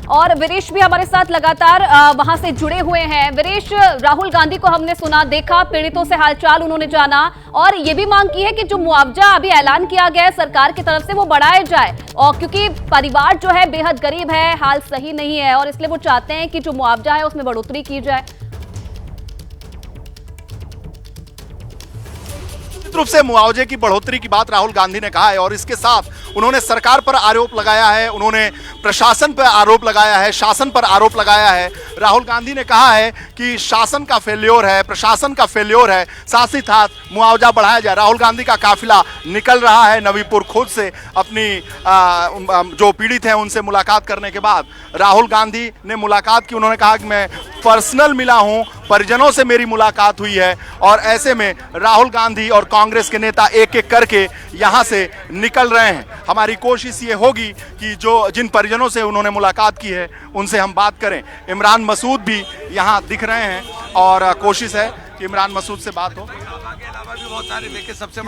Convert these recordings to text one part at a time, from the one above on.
और वीरेश भी हमारे साथ लगातार वहां से जुड़े हुए हैं। वीरेश, राहुल गांधी को हमने सुना, देखा, पीड़ितों से हालचाल उन्होंने जाना और ये भी मांग की है कि जो मुआवजा अभी ऐलान किया गया है सरकार की तरफ से वो बढ़ाया जाए, और क्योंकि परिवार जो है बेहद गरीब है, हाल सही नहीं है और इसलिए वो चाहते हैं कि जो मुआवजा है उसमें बढ़ोतरी की जाए। रूप से मुआवजे की बढ़ोतरी की बात राहुल गांधी ने कहा है और इसके साथ उन्होंने सरकार पर आरोप लगाया है, उन्होंने प्रशासन पर आरोप लगाया है, शासन पर आरोप लगाया है। राहुल गांधी ने कहा है कि शासन का फेल्योर है, प्रशासन का फेल्योर है, साथ ही साथ मुआवजा बढ़ाया जाए। राहुल गांधी का काफिला निकल रहा है नवीपुर खुद से अपनी जो पीड़ित हैं उनसे मुलाकात करने के बाद। राहुल गांधी ने मुलाकात की, उन्होंने कहा कि मैं पर्सनल मिला हूं, परिजनों से मेरी मुलाकात हुई है और ऐसे में राहुल गांधी और कांग्रेस के नेता एक एक करके यहां से निकल रहे हैं। हमारी कोशिश ये होगी कि जिन परिजनों से उन्होंने मुलाकात की है उनसे हम बात करें। इमरान मसूद भी यहां दिख रहे हैं और कोशिश है कि इमरान मसूद से बात हो। बहुत सारे, देखिए सबसे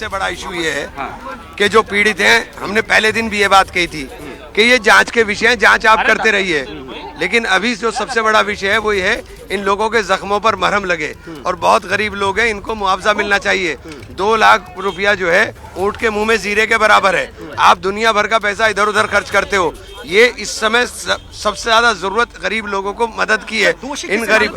बड़ा इशू ये है कि जो पीड़ित हैं, हमने पहले दिन भी ये बात कही थी कि ये जांच के विषय हैं, जांच आप करते रहिए, लेकिन अभी जो सबसे बड़ा विषय है वो ये है इन लोगों के जख्मों पर मरहम लगे और बहुत गरीब लोग हैं, इनको मुआवजा मिलना चाहिए। 2 लाख रुपया जो है ऊंट के मुंह में जीरे के बराबर है। आप दुनिया भर का पैसा इधर उधर खर्च करते हो, ये इस समय सबसे ज्यादा जरूरत गरीब लोगों को मदद की है। इन गरीब,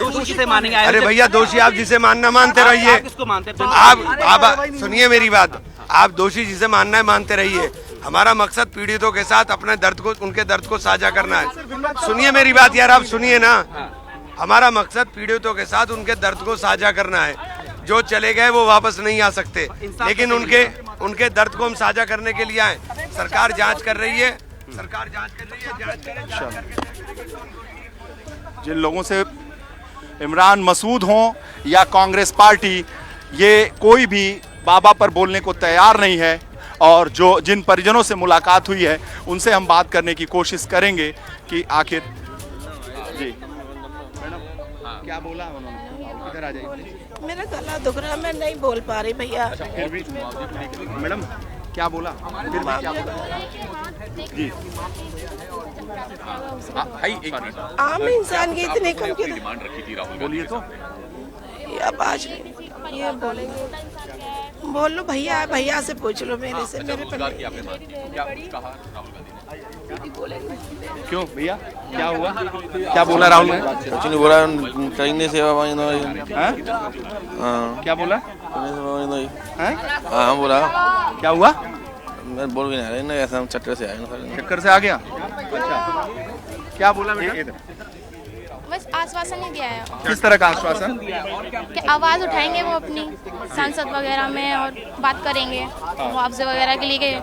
अरे भैया दोषी आप जिसे मानना मानते रहिए, आप सुनिए मेरी बात, आप दोषी जिसे मानना है मानते रहिए। हमारा मकसद पीड़ितों के साथ अपने दर्द को, उनके दर्द को साझा करना है। सुनिए मेरी बात यार, आप सुनिए ना, हमारा मकसद पीड़ितों के साथ उनके दर्द को साझा करना है। जो चले गए वो वापस नहीं आ सकते, लेकिन उनके दर्द को हम साझा करने के लिए आए। सरकार जांच कर रही है, सरकार जांच कर रही है। जिन लोगों से इमरान मसूद हों या कांग्रेस पार्टी, ये कोई भी बाबा पर बोलने को तैयार नहीं है और जिन परिजनों से मुलाकात हुई है उनसे हम बात करने की कोशिश करेंगे कि आखिर जी मैडम क्या बोला उन्होंने। इधर आ जाइए, मेरा गला दुख रहा है, मैं नहीं बोल पा रही भैया। फिर भी मैडम क्या बोला, फिर भी क्या बोला जी। आम इंसान की इतनी कम की डिमांड रखी थी राहुल, बोलिए तो। अब आज ये बोलेंगे, बोल लो भैया, भैया से पूछ लो मेरे से, मेरे पर क्यों भैया क्या हुआ, क्या बोला राहुल ने। कुछ नहीं बोला, कहीं सेवा क्या बोला, हाँ बोला, क्या हुआ, मैं बोल भी नहीं रहा, ऐसा हम चक्कर से आए ना, चक्कर से आ गया। अच्छा क्या बोला बेटा, बस आश्वासन नहीं दिया है। किस तरह का आश्वासन, कि आवाज़ उठाएंगे वो अपनी संसद वगैरह में और बात करेंगे मुआवजे वगैरह के लिए कि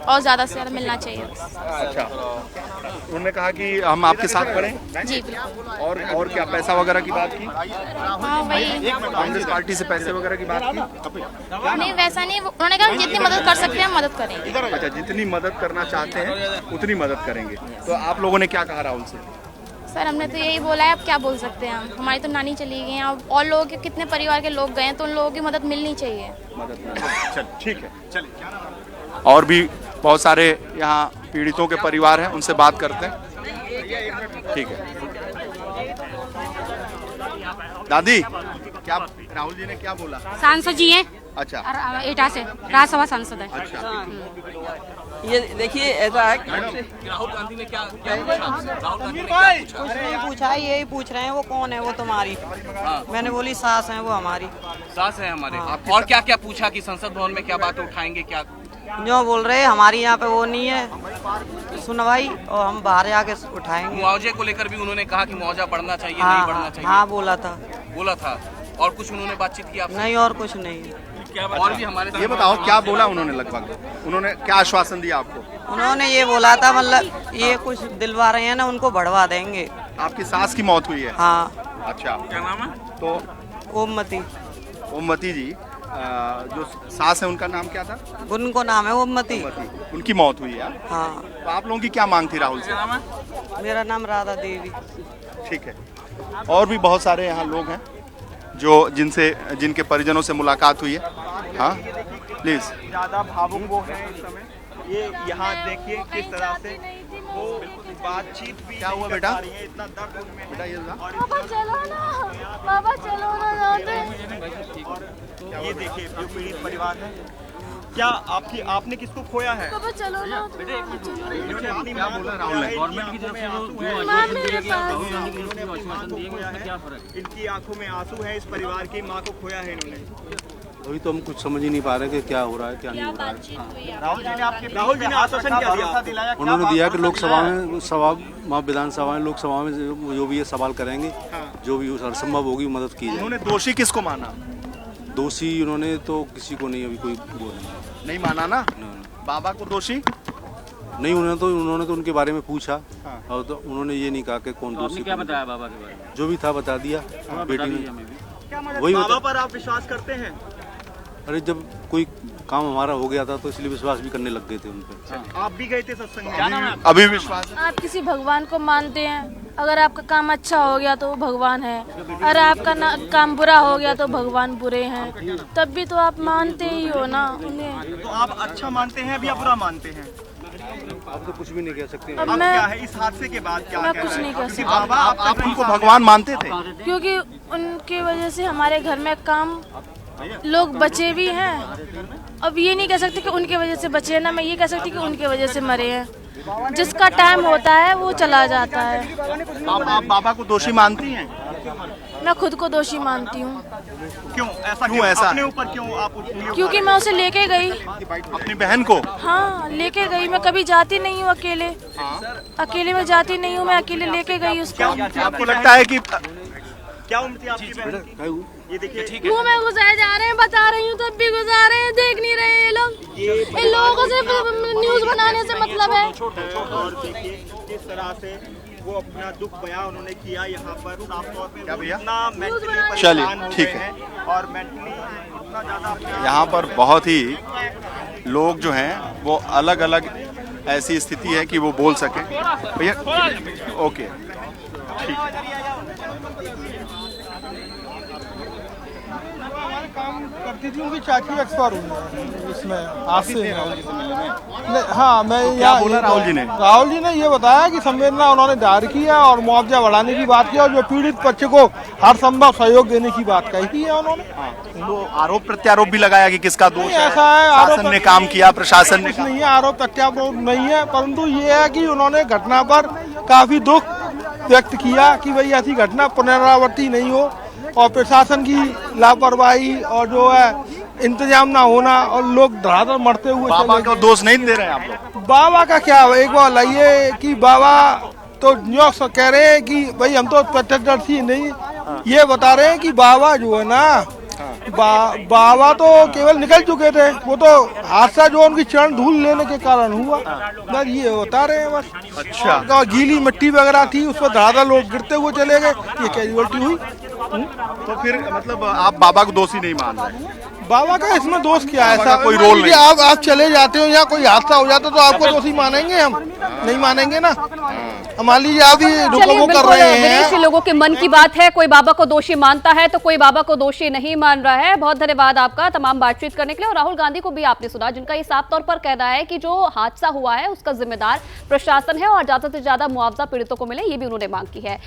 और ज़्यादा से ज़्यादा मिलना चाहिए। अच्छा, उन्होंने कहा कि हम आपके साथ खड़े हैं। जी बिल्कुल। और क्या पैसा वगैरह की बात की, हाँ वही, कांग्रेस पार्टी से पैसे वगैरह की बात की। नहीं वैसा नहीं, उन्होंने कहा जितनी मदद कर सकते हैं हम मदद करेंगे। अच्छा, जितनी मदद करना चाहते हैं उतनी मदद करेंगे। तो आप लोगों ने क्या कहा राहुल से। सर हमने तो यही बोला है, अब क्या बोल सकते हैं हम, हमारी तो नानी चली गई हैं, अब और लोगों के कितने परिवार के लोग गए हैं, तो उन लोगों की मदद मिलनी चाहिए। चल ठीक है, चलिए। और भी बहुत सारे यहाँ पीड़ितों के परिवार हैं, उनसे बात करते हैं। ठीक है दादी, क्या राहुल जी ने क्या बोला। सांसद जी हैं, अच्छा, एटा से राज्यसभा सांसद है। अच्छा, ये देखिए ऐसा है, राहुल गांधी ने क्या कुछ नहीं पूछा, यही पूछ रहे हैं वो कौन है, वो तुम्हारी। मैंने बोली सास है वो हमारी, सास है हमारे। और क्या क्या पूछा कि संसद भवन में क्या बात उठाएंगे, क्या जो बोल रहे हैं हमारी यहाँ पे वो नहीं है सुनवाई और हम बाहर जाके उठाएंगे। मुआवजे को लेकर भी उन्होंने कहा कि मुआवजा बढ़ना चाहिए, नहीं बढ़ना चाहिए। हाँ बोला था। और कुछ उन्होंने बातचीत की आपसे? नहीं, और कुछ नहीं। और भी हमारे ये बताओ क्या बोला उन्होंने, लगभग उन्होंने क्या आश्वासन दिया आपको। उन्होंने ये बोला था, मतलब ये कुछ दिलवा रहे हैं ना, उनको बढ़वा देंगे। आपकी सास की मौत हुई है। हाँ। अच्छा, क्या नाम है। तो ओममती जी, जो सास है उनका नाम क्या था? उनको नाम है ओममती। उनकी मौत हुई है। हाँ। तो आप लोगों की क्या मांग थी राहुल से? मेरा नाम राधा देवी। ठीक है। और भी बहुत सारे यहाँ लोग हैं जो जिनके परिजनों से मुलाकात हुई है। हाँ प्लीज। ज़्यादा भावुक वो है इस समय। ये यहाँ देखिए किस तरह से बातचीत भी क्या हुआ बेटा? इतना दर्द उनमें बेटा ये था? पापा चलो ना, पापा चलो ना, जाते। ये देखिए जो पीड़ित परिवार है, क्या आपने किसको खोया है? पापा चलो ना, इन्होंने अपनी मां को खोया है, गवर्नमेंट की तरफ से इनकी आंखों में आंसू है, इस परिवार की मां को खोया है इन्होंने। अभी तो हम कुछ समझ ही नहीं पा रहे कि क्या हो रहा है क्या नहीं हो रहा है। राहुल जी ने आश्वासन क्या दिया? उन्होंने दिया कि लोकसभा में विधानसभा में लोकसभा में जो भी ये सवाल करेंगे, जो भी हरसंभव होगी मदद की जाए। उन्होंने दोषी किसको माना? दोषी उन्होंने तो किसी को नहीं अभी कोई नहीं माना ना? बाबा को दोषी नहीं, उन्होंने तो उनके बारे में पूछा और तो उन्होंने ये नहीं कहा कि कौन दोषी। क्या बताया बाबा के बारे में? जो भी था बता दिया बेटी ने। वही बाबा पर आप विश्वास करते हैं? अरे जब कोई काम हमारा हो गया था तो इसलिए विश्वास भी करने लग गए थे उन पर। आप भी गए थे सत्संग में? अभी विश्वास है? आप किसी भगवान को मानते हैं, अगर आपका काम अच्छा हो गया तो वो भगवान है, अगर आपका काम बुरा हो गया तो भगवान बुरे हैं, तब भी तो आप मानते ही हो ना उन्हें। तो आप अच्छा मानते हैं या बुरा मानते हैं? अब तो कुछ भी नहीं कह सकते। अब अब मैं क्या है इस हादसे के बाद क्या मैं कहना कुछ है? नहीं कह क्योंकि सकती। बाबा आप उनको भगवान मानते थे? क्योंकि उनकी वजह से हमारे घर में काम लोग बचे भी हैं। अब ये नहीं कह सकते कि उनकी वजह से बचे हैं ना, मैं ये कह सकती कि उनकी वजह से मरे हैं। जिसका टाइम होता है वो चला जाता है। आप बाबा को दोषी मानती हैं? मैं खुद को दोषी मानती हूँ। क्यों ऐसा? अपने ऊपर क्यों आप क्योंकि मैं उसे लेके गई, अपनी बहन को? हाँ लेके गई। मैं कभी जाती नहीं हूँ अकेले, अकेले मैं जाती नहीं हूँ, मैं अकेले लेके गई उसको। आपको लगता है कि क्या उम्र थी आपकी बहन की? ये देखिए मुँह में घुसाए जा रहे हैं, बता रही हूँ तब भी घुसा रहे हैं, देख नहीं रहे ये लोग। इन लोगों को सिर्फ न्यूज बनाने से मतलब है। और देखिए किस तरह से वो अपना दुख बयां उन्होंने किया यहाँ पर साफ तौर पे। क्या भैया? इतना mentally चलिए, परेशान हो ठीक गए है। हैं और मेंटली इतना ज्यादा अपना यहाँ पर बहुत ही लोग जो हैं वो अलग अलग ऐसी स्थिति है कि वो बोल सके। भैया ओके ठीक है। काम करती थी, उनकी चाची एक्सपायर हुई इसमें आज से। नहीं, हाँ मैं यहाँ बोला राहुल जी ने ये बताया कि संवेदना उन्होंने दायर की है और मुआवजा बढ़ाने की बात की और जो पीड़ित बच्चे को हर संभव सहयोग देने की बात कही है उन्होंने। वो आरोप प्रत्यारोप भी लगाया कि किसका दोष है? ऐसा है, शासन ने काम किया, प्रशासन ने कुछ नहीं है, आरोप प्रत्यारोप नहीं है, परंतु ये है कि उन्होंने घटना पर काफी दुख व्यक्त किया कि भाई ऐसी घटना पुनरावृत्ति नहीं हो और प्रशासन की लापरवाही और जो है इंतजाम ना होना और लोग धड़ाधड़ मरते हुए। बाबा को दोष नहीं दे रहे हैं आप लोग? बाबा का क्या, एक बार लाइए कि बाबा तो जो कह रहे हैं कि भाई हम तो प्रत्यक्षदर्शी नहीं, ये बता रहे हैं कि बाबा जो है ना बाबा तो केवल निकल चुके थे, वो तो हादसा जो उनकी चरण धूल लेने के कारण हुआ, बस ये बता रहे हैं बस। अच्छा, गीली मिट्टी वगैरह थी, उस पर धड़ाधड़ लोग गिरते हुए चले गए, ये कैजुअलिटी हुई। तो फिर मतलब आप बाबा को दोषी नहीं मान रहे? बाबा का इसमें दोष क्या है? ऐसा कोई रोल नहीं? आप चले जाते हो या कोई हादसा हो जाता तो आपको दोषी मानेंगे? हम नहीं मानेंगे ना। मान लीजिए आप ही रुको कर रहे हैं। विदेशी लोगों के मन की बात है, कोई बाबा को दोषी मानता है तो कोई बाबा को दोषी नहीं मान रहा है। बहुत धन्यवाद आपका तमाम बातचीत करने के लिए। और राहुल गांधी को भी आपने सुना, जिनका ये साफ तौर पर कहना है कि जो हादसा हुआ है उसका जिम्मेदार प्रशासन है और ज्यादा से ज्यादा मुआवजा पीड़ितों को मिले, ये भी उन्होंने मांग की है।